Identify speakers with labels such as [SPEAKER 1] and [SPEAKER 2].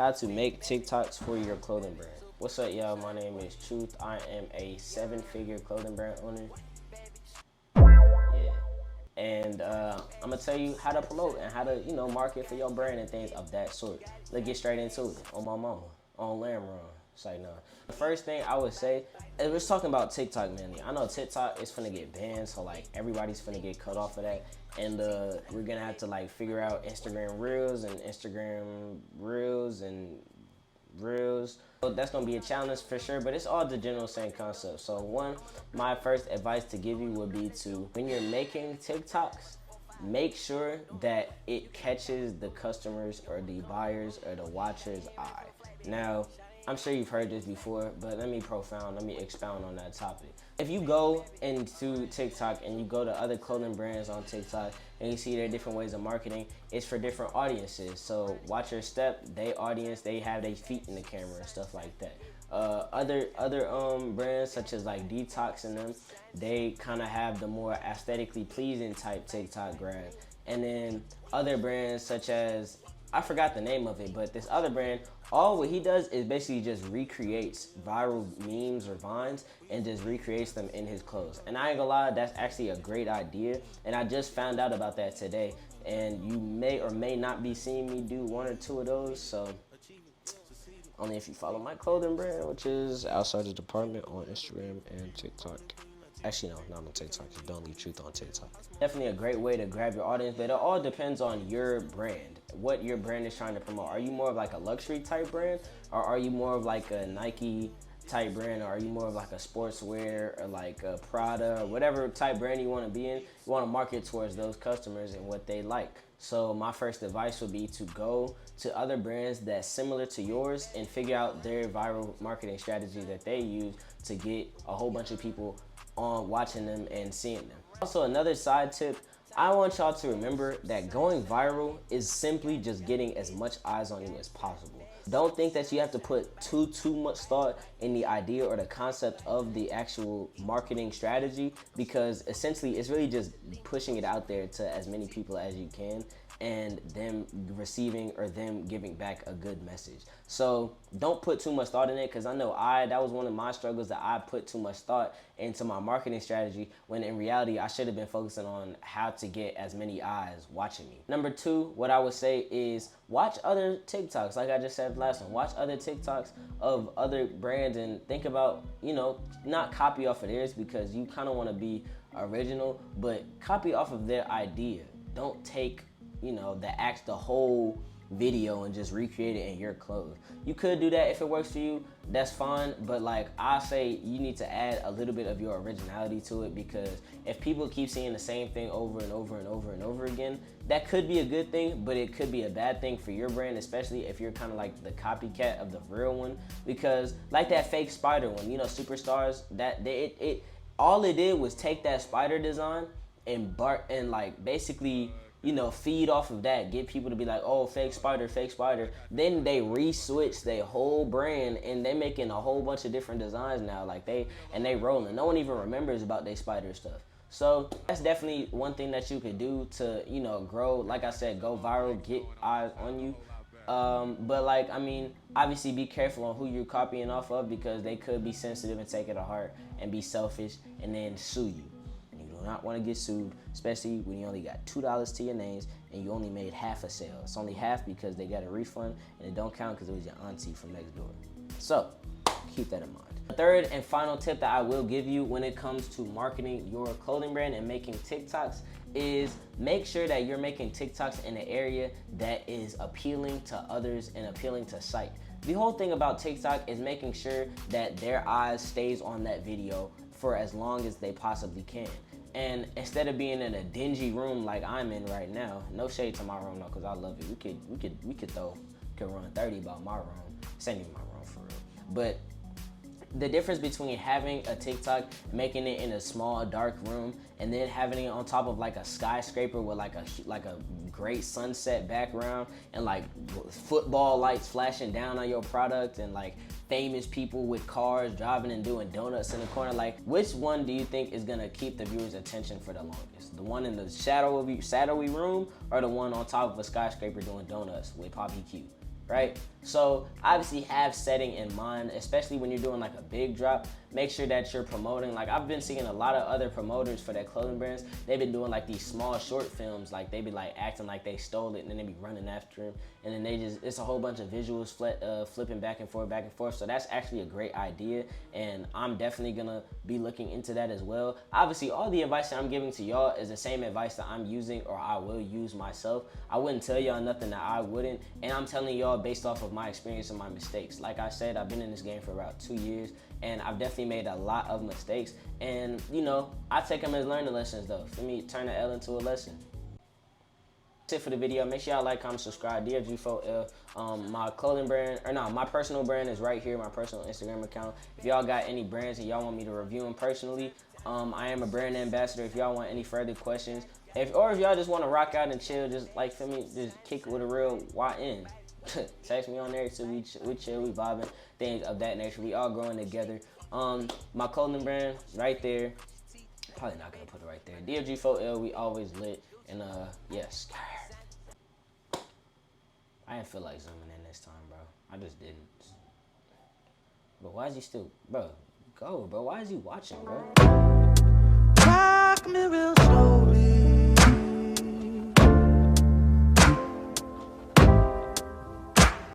[SPEAKER 1] How to make TikToks for your clothing brand. What's up, y'all? My name is Truth. I am a 7-figure clothing brand owner. Yeah. And I'm gonna tell you how to promote and how to, market for your brand and things of that sort. Let's get straight into it. On my mama, on Lamb Run. It's like, no. The first thing I would say, we're talking about TikTok mainly. I know TikTok is finna get banned, so like everybody's finna get cut off of that. And we're gonna have to like figure out Instagram Reels and Reels. So that's gonna be a challenge for sure, but it's all the general same concept. So my first advice to give you would be to, when you're making TikToks, make sure that it catches the customers or the buyers or the watchers' eye. Now, I'm sure you've heard this before, but let me expound on that topic. If you go into TikTok and you go to other clothing brands on TikTok and you see their different ways of marketing, it's for different audiences. So watch your step, they have their feet in the camera and stuff like that. Other brands such as like Detox and them, they kind of have the more aesthetically pleasing type TikTok grab. And then other brands such as, I forgot the name of it, but this other brand, what he does is basically just recreates viral memes or vines and just recreates them in his clothes. And I ain't gonna lie, that's actually a great idea. And I just found out about that today. And you may or may not be seeing me do one or two of those. So only if you follow my clothing brand, which is Outside the Department on Instagram and TikTok. Actually, no, not on TikTok. Just Don't Leave Truth on TikTok. Definitely a great way to grab your audience, but it all depends on your brand, what your brand is trying to promote. Are you more of like a luxury type brand, or are you more of like a Nike type brand, or are you more of like a sportswear or like a Prada or whatever type brand you want to be in? You want to market towards those customers and what they like. So my first advice would be to go to other brands that's similar to yours and figure out their viral marketing strategy that they use to get a whole bunch of people on watching them and seeing them. Also, another side tip, I want y'all to remember that going viral is simply just getting as much eyes on you as possible. Don't think that you have to put too much thought in the idea or the concept of the actual marketing strategy, because essentially it's really just pushing it out there to as many people as you can and them receiving or them giving back a good message. So don't put too much thought in it, because I know that was one of my struggles, that I put too much thought into my marketing strategy when in reality I should have been focusing on how to get as many eyes watching me. Number two, what I would say is watch other TikToks. Like I just said last one, watch other TikToks of other brands and think about, not copy off of theirs, because you kind of want to be original, but copy off of their idea. Don't take the whole video and just recreate it in your clothes. You could do that if it works for you, that's fine, but like I say, you need to add a little bit of your originality to it, because if people keep seeing the same thing over and over and over and over again, that could be a good thing, but it could be a bad thing for your brand, especially if you're kind of like the copycat of the real one. Because like that fake spider one, Superstars, all it did was take that spider design and basically feed off of that, get people to be like, oh, fake spider. Then they re-switch their whole brand and they making a whole bunch of different designs now, they rolling. No one even remembers about their spider stuff. So that's definitely one thing that you could do to, grow. Like I said, go viral, get eyes on you. But obviously be careful on who you're copying off of, because they could be sensitive and take it to heart and be selfish and then sue you. Not want to get sued, especially when you only got $2 to your names and you only made half a sale. It's only half because they got a refund, and it don't count because it was your auntie from next door. So keep that in mind. The third and final tip that I will give you when it comes to marketing your clothing brand and making TikToks is make sure that you're making TikToks in an area that is appealing to others and appealing to sight. The whole thing about TikTok is making sure that their eyes stays on that video for as long as they possibly can. And instead of being in a dingy room like I'm in right now, no shade to my room though, because I love it. We could run 30 about my room. This ain't even my room for real. But the difference between having a TikTok, making it in a small dark room, and then having it on top of like a skyscraper with like a great sunset background and like football lights flashing down on your product and like famous people with cars driving and doing donuts in the corner, which one do you think is gonna keep the viewer's attention for the longest? The one in the shadowy room, or the one on top of a skyscraper doing donuts with Poppy Q? right? So obviously have setting in mind, especially when you're doing like a big drop. Make sure that you're promoting. Like I've been seeing a lot of other promoters for their clothing brands. They've been doing like these small short films. Like they be like acting like they stole it, and then they be running after him, and then it's a whole bunch of visuals flipping back and forth. So that's actually a great idea, and I'm definitely gonna be looking into that as well. Obviously, all the advice that I'm giving to y'all is the same advice that I'm using or I will use myself. I wouldn't tell y'all nothing that I wouldn't, and I'm telling y'all based off of my experience and my mistakes. Like I said, I've been in this game for about 2 years, and I've definitely made a lot of mistakes, and you know, I take them as learning lessons though. For me, turn the L into a lesson. That's it for the video. Make sure y'all like, comment, subscribe. DFG4L. My clothing brand, or no, my personal brand is right here, my personal Instagram account. If y'all got any brands and y'all want me to review them personally, I am a brand ambassador. If y'all want any further questions, or if y'all just want to rock out and chill, just like for me, just kick it with a real YN. Text me on there too. We chill, we vibing, things of that nature. We all growing together. My clothing brand right there. Probably not gonna put it right there. DFG4L. We always lit. And yes. I didn't feel like zooming in this time, bro. I just didn't. But why is he still, bro? Go, bro. Why is he watching, bro?